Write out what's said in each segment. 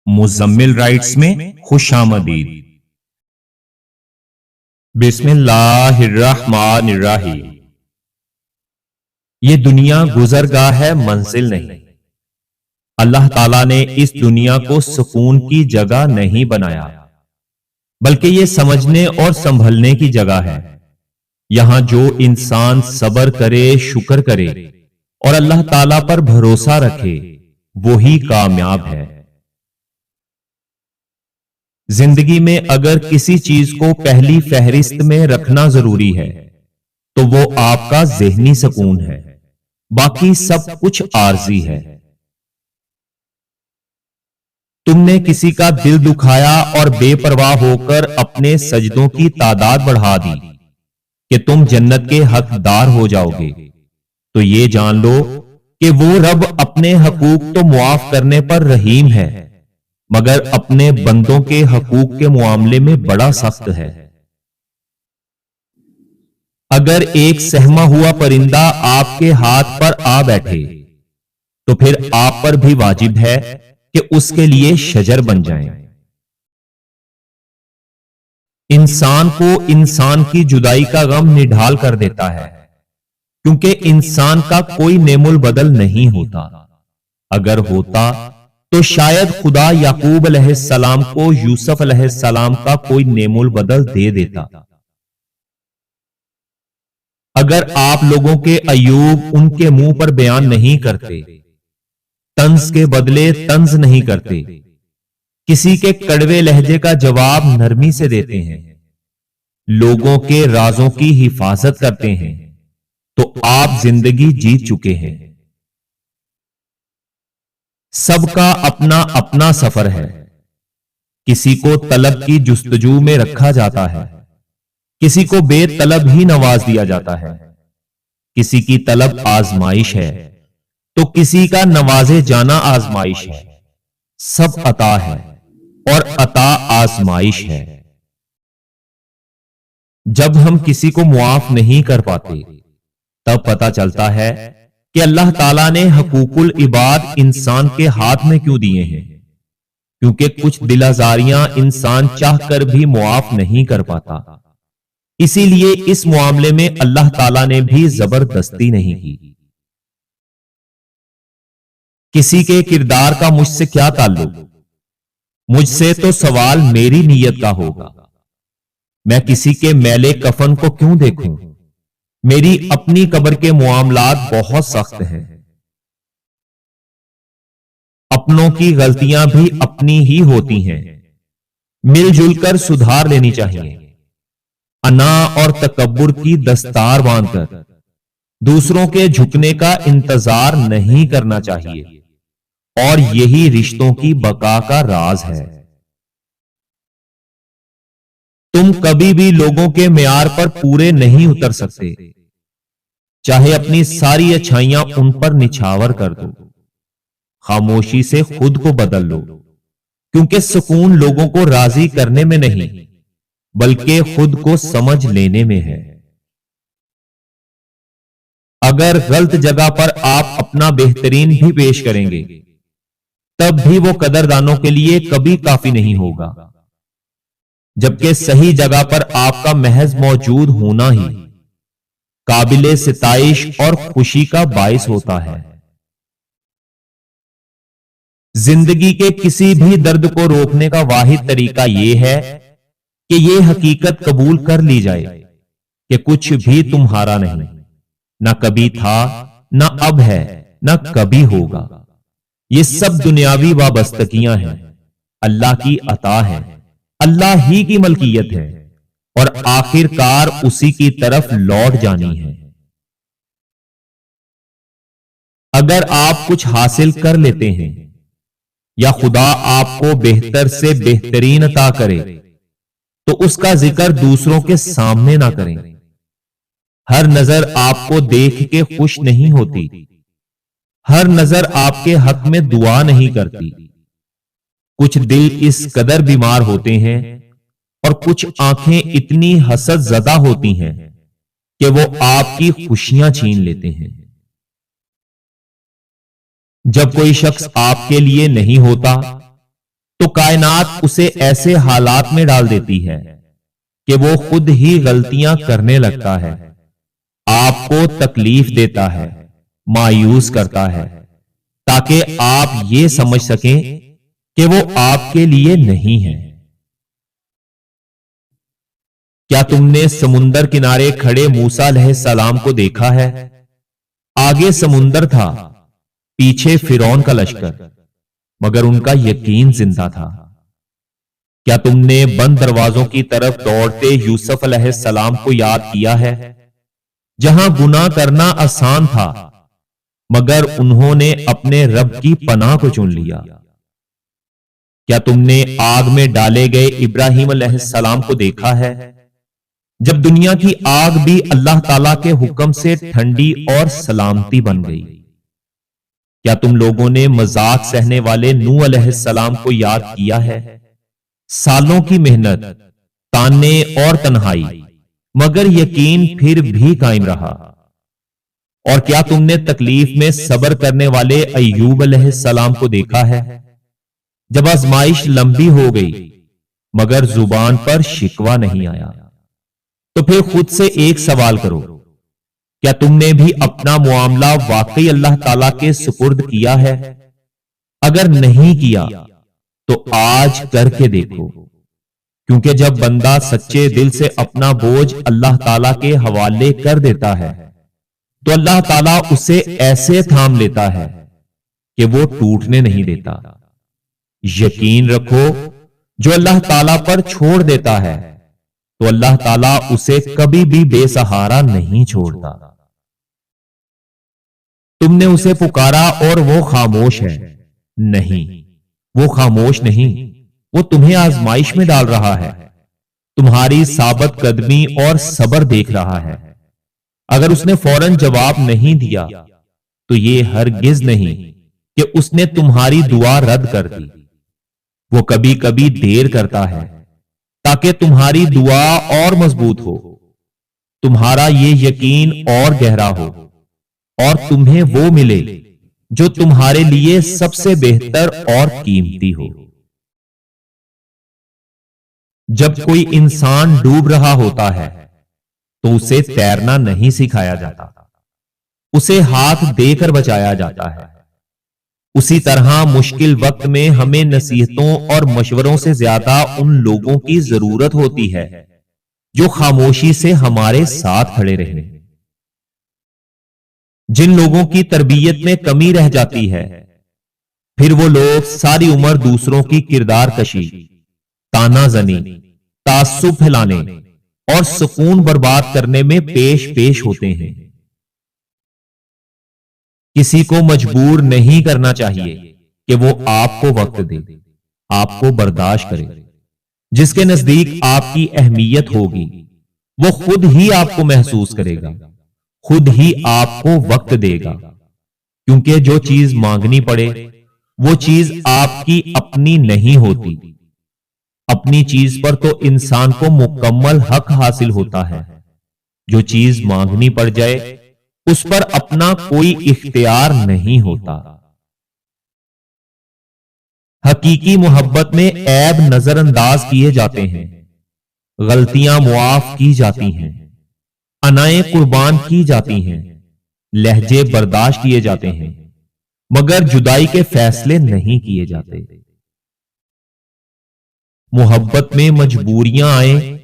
Muzammil rights میں خوش آمدید۔ بسم اللہ الرحمن الرحیم۔ یہ دنیا گزرگاہ ہے، منزل نہیں۔ اللہ تعالیٰ نے اس دنیا کو سکون کی جگہ نہیں بنایا، بلکہ یہ سمجھنے اور سنبھلنے کی جگہ ہے۔ یہاں جو انسان صبر کرے، شکر کرے اور اللہ تعالیٰ پر بھروسہ رکھے، وہی کامیاب ہے۔ زندگی میں اگر کسی چیز کو پہلی فہرست میں رکھنا ضروری ہے تو وہ آپ کا ذہنی سکون ہے، باقی سب کچھ عارضی ہے۔ تم نے کسی کا دل دکھایا اور بے پرواہ ہو کر اپنے سجدوں کی تعداد بڑھا دی کہ تم جنت کے حقدار ہو جاؤ گے، تو یہ جان لو کہ وہ رب اپنے حقوق تو معاف کرنے پر رحیم ہے، مگر اپنے بندوں کے حقوق کے معاملے میں بڑا سخت ہے۔ اگر ایک سہما ہوا پرندہ آپ کے ہاتھ پر آ بیٹھے تو پھر آپ پر بھی واجب ہے کہ اس کے لیے شجر بن جائیں۔ انسان کو انسان کی جدائی کا غم نڈھال کر دیتا ہے، کیونکہ انسان کا کوئی نعم البدل نہیں ہوتا۔ اگر ہوتا تو شاید خدا یعقوب علیہ السلام کو یوسف علیہ السلام کا کوئی نعم البدل دے دیتا۔ اگر آپ لوگوں کے ایوب ان کے منہ پر بیان نہیں کرتے، طنز کے بدلے طنز نہیں کرتے، کسی کے کڑوے لہجے کا جواب نرمی سے دیتے ہیں، لوگوں کے رازوں کی حفاظت کرتے ہیں، تو آپ زندگی جیت چکے ہیں۔ سب کا اپنا اپنا سفر ہے۔ کسی کو طلب کی جستجو میں رکھا جاتا ہے، کسی کو بے طلب ہی نواز دیا جاتا ہے۔ کسی کی طلب آزمائش ہے تو کسی کا نوازے جانا آزمائش ہے۔ سب عطا ہے اور عطا آزمائش ہے۔ جب ہم کسی کو معاف نہیں کر پاتے تب پتہ چلتا ہے کہ اللہ تعالیٰ نے حقوق العباد انسان کے ہاتھ میں کیوں دیے ہیں، کیونکہ کچھ دل آزاریاں انسان چاہ کر بھی معاف نہیں کر پاتا۔ اسی لیے اس معاملے میں اللہ تعالیٰ نے بھی زبردستی نہیں کی۔ کسی کے کردار کا مجھ سے کیا تعلق؟ مجھ سے تو سوال میری نیت کا ہوگا۔ میں کسی کے میلے کفن کو کیوں دیکھوں؟ میری اپنی قبر کے معاملات بہت سخت ہیں۔ اپنوں کی غلطیاں بھی اپنی ہی ہوتی ہیں، مل جل کر سدھار لینی چاہیے۔ انا اور تکبر کی دستار باندھ کر دوسروں کے جھکنے کا انتظار نہیں کرنا چاہیے، اور یہی رشتوں کی بقا کا راز ہے۔ تم کبھی بھی لوگوں کے معیار پر پورے نہیں اتر سکتے، چاہے اپنی ساری اچھائیاں ان پر نچھاور کر دو۔ خاموشی سے خود کو بدل لو، کیونکہ سکون لوگوں کو راضی کرنے میں نہیں بلکہ خود کو سمجھ لینے میں ہے۔ اگر غلط جگہ پر آپ اپنا بہترین بھی پیش کریں گے تب بھی وہ قدردانوں کے لیے کبھی کافی نہیں ہوگا، جبکہ صحیح جگہ پر آپ کا محض موجود ہونا ہی قابل ستائش اور خوشی کا باعث ہوتا ہے۔ زندگی کے کسی بھی درد کو روکنے کا واحد طریقہ یہ ہے کہ یہ حقیقت قبول کر لی جائے کہ کچھ بھی تمہارا نہیں، نہ کبھی تھا، نہ اب ہے، نہ کبھی ہوگا۔ یہ سب دنیاوی وابستگیاں ہیں، اللہ کی عطا ہے، اللہ ہی کی ملکیت ہے، اور آخر کار اسی کی طرف لوٹ جانی ہے۔ اگر آپ کچھ حاصل کر لیتے ہیں یا خدا آپ کو بہتر سے بہترین عطا کرے تو اس کا ذکر دوسروں کے سامنے نہ کریں۔ ہر نظر آپ کو دیکھ کے خوش نہیں ہوتی، ہر نظر آپ کے حق میں دعا نہیں کرتی۔ کچھ دل اس قدر بیمار ہوتے ہیں اور کچھ آنکھیں اتنی حسد زدہ ہوتی ہیں کہ وہ آپ کی خوشیاں چھین لیتے ہیں۔ جب کوئی شخص آپ کے لیے نہیں ہوتا تو کائنات اسے ایسے حالات میں ڈال دیتی ہے کہ وہ خود ہی غلطیاں کرنے لگتا ہے، آپ کو تکلیف دیتا ہے، مایوس کرتا ہے، تاکہ آپ یہ سمجھ سکیں کہ وہ آپ کے لیے نہیں ہے۔ کیا تم نے سمندر کنارے کھڑے موسیٰ علیہ السلام کو دیکھا ہے؟ آگے سمندر تھا، پیچھے فرعون کا لشکر، مگر ان کا یقین زندہ تھا۔ کیا تم نے بند دروازوں کی طرف دوڑتے یوسف علیہ السلام کو یاد کیا ہے، جہاں گناہ کرنا آسان تھا مگر انہوں نے اپنے رب کی پناہ کو چن لیا؟ کیا تم نے آگ میں ڈالے گئے ابراہیم علیہ السلام کو دیکھا ہے، جب دنیا کی آگ بھی اللہ تعالی کے حکم سے ٹھنڈی اور سلامتی بن گئی؟ کیا تم لوگوں نے مذاق سہنے والے نوح علیہ السلام کو یاد کیا ہے؟ سالوں کی محنت، تانے اور تنہائی، مگر یقین پھر بھی قائم رہا۔ اور کیا تم نے تکلیف میں صبر کرنے والے ایوب علیہ السلام کو دیکھا ہے، جب آزمائش لمبی ہو گئی مگر زبان پر شکوہ نہیں آیا؟ تو پھر خود سے ایک سوال کرو، کیا تم نے بھی اپنا معاملہ واقعی اللہ تعالی کے سپرد کیا ہے؟ اگر نہیں کیا تو آج کر کے دیکھو، کیونکہ جب بندہ سچے دل سے اپنا بوجھ اللہ تعالی کے حوالے کر دیتا ہے تو اللہ تعالیٰ اسے ایسے تھام لیتا ہے کہ وہ ٹوٹنے نہیں دیتا۔ یقین رکھو، جو اللہ تعالیٰ پر چھوڑ دیتا ہے تو اللہ تعالیٰ اسے کبھی بھی بے سہارا نہیں چھوڑتا۔ تم نے اسے پکارا اور وہ خاموش ہے؟ نہیں، وہ خاموش نہیں، وہ تمہیں آزمائش میں ڈال رہا ہے، تمہاری ثابت قدمی اور صبر دیکھ رہا ہے۔ اگر اس نے فوراً جواب نہیں دیا تو یہ ہرگز نہیں کہ اس نے تمہاری دعا رد کر دی، وہ کبھی کبھی دیر کرتا ہے تاکہ تمہاری دعا اور مضبوط ہو، تمہارا یہ یقین اور گہرا ہو، اور تمہیں وہ ملے جو تمہارے لیے سب سے بہتر اور قیمتی ہو۔ جب کوئی انسان ڈوب رہا ہوتا ہے تو اسے تیرنا نہیں سکھایا جاتا، اسے ہاتھ دے کر بچایا جاتا ہے۔ اسی طرح مشکل وقت میں ہمیں نصیحتوں اور مشوروں سے زیادہ ان لوگوں کی ضرورت ہوتی ہے جو خاموشی سے ہمارے ساتھ کھڑے رہیں۔ جن لوگوں کی تربیت میں کمی رہ جاتی ہے، پھر وہ لوگ ساری عمر دوسروں کی کردار کشی، تانا زنی، تعصب پھیلانے اور سکون برباد کرنے میں پیش ہوتے ہیں۔ کسی کو مجبور نہیں کرنا چاہیے کہ وہ آپ کو وقت دے، آپ کو برداشت کرے۔ جس کے نزدیک آپ کی اہمیت ہوگی وہ خود ہی آپ کو محسوس کرے گا، خود ہی آپ کو وقت دے گا، کیونکہ جو چیز مانگنی پڑے وہ چیز آپ کی اپنی نہیں ہوتی۔ اپنی چیز پر تو انسان کو مکمل حق حاصل ہوتا ہے، جو چیز مانگنی پڑ جائے اس پر اپنا کوئی اختیار نہیں ہوتا۔ حقیقی محبت میں عیب نظر انداز کیے جاتے ہیں، غلطیاں معاف کی جاتی ہیں، انائیں قربان کی جاتی ہیں، لہجے برداشت کیے جاتے ہیں، مگر جدائی کے فیصلے نہیں کیے جاتے۔ محبت میں مجبوریاں آئیں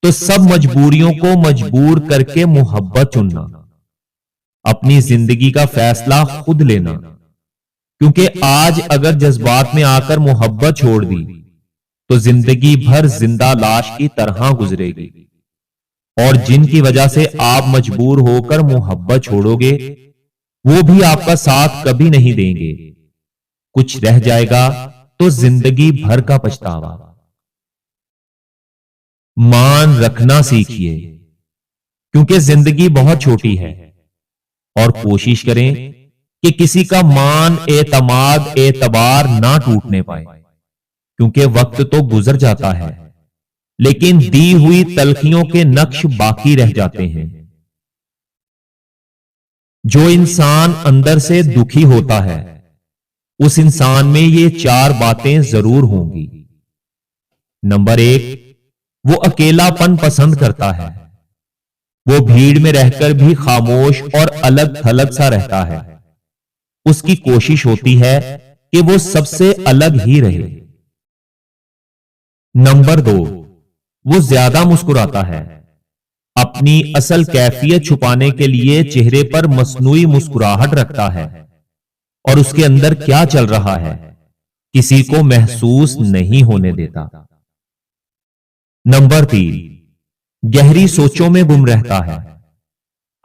تو سب مجبوریوں کو مجبور کر کے محبت چننا، اپنی زندگی کا فیصلہ خود لینا، کیونکہ آج اگر جذبات میں آ کر محبت چھوڑ دی تو زندگی بھر زندہ لاش کی طرح گزرے گی، اور جن کی وجہ سے آپ مجبور ہو کر محبت چھوڑو گے وہ بھی آپ کا ساتھ کبھی نہیں دیں گے۔ کچھ رہ جائے گا تو زندگی بھر کا پچھتاوا۔ مان رکھنا سیکھیے، کیونکہ زندگی بہت چھوٹی ہے، اور کوشش کریں کہ کسی کا مان، اعتماد، اعتبار نہ ٹوٹنے پائے، کیونکہ وقت تو گزر جاتا ہے لیکن دی ہوئی تلخیوں کے نقش باقی رہ جاتے ہیں۔ جو انسان اندر سے دکھی ہوتا ہے اس انسان میں یہ 4 باتیں ضرور ہوں گی۔ نمبر 1، وہ اکیلا پن پسند کرتا ہے۔ وہ بھیڑ میں رہ کر بھی خاموش اور الگ تھلگ سا رہتا ہے۔ اس کی کوشش ہوتی ہے کہ وہ سب سے الگ ہی رہے۔ نمبر 2، وہ زیادہ مسکراتا ہے۔ اپنی اصل کیفیت چھپانے کے لیے چہرے پر مصنوعی مسکراہٹ رکھتا ہے، اور اس کے اندر کیا چل رہا ہے کسی کو محسوس نہیں ہونے دیتا۔ نمبر 3، گہری سوچوں میں گم رہتا ہے۔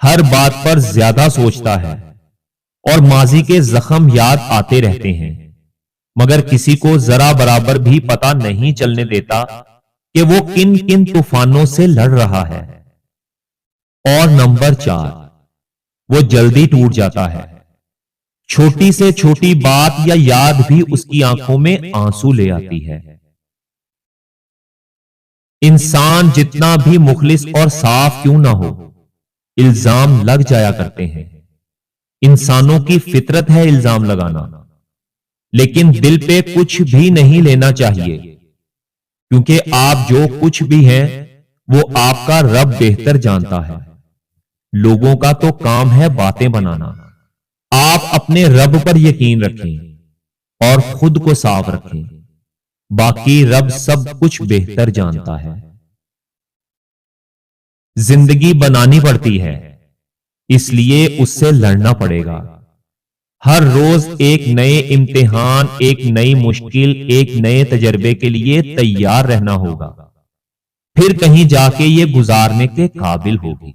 ہر بات پر زیادہ سوچتا ہے اور ماضی کے زخم یاد آتے رہتے ہیں، مگر کسی کو ذرا برابر بھی پتہ نہیں چلنے دیتا کہ وہ کن کن طوفانوں سے لڑ رہا ہے۔ اور نمبر 4، وہ جلدی ٹوٹ جاتا ہے۔ چھوٹی سے چھوٹی بات یا یاد بھی اس کی آنکھوں میں آنسو لے آتی ہے۔ انسان جتنا بھی مخلص اور صاف کیوں نہ ہو، الزام لگ جایا کرتے ہیں۔ انسانوں کی فطرت ہے الزام لگانا، لیکن دل پہ کچھ بھی نہیں لینا چاہیے، کیونکہ آپ جو کچھ بھی ہیں وہ آپ کا رب بہتر جانتا ہے۔ لوگوں کا تو کام ہے باتیں بنانا۔ آپ اپنے رب پر یقین رکھیں اور خود کو صاف رکھیں، باقی رب سب کچھ بہتر جانتا ہے۔ زندگی بنانی پڑتی ہے، اس لیے اس سے لڑنا پڑے گا۔ ہر روز ایک نئے امتحان، ایک نئی مشکل، ایک نئے تجربے کے لیے تیار رہنا ہوگا، پھر کہیں جا کے یہ گزارنے کے قابل ہوگی۔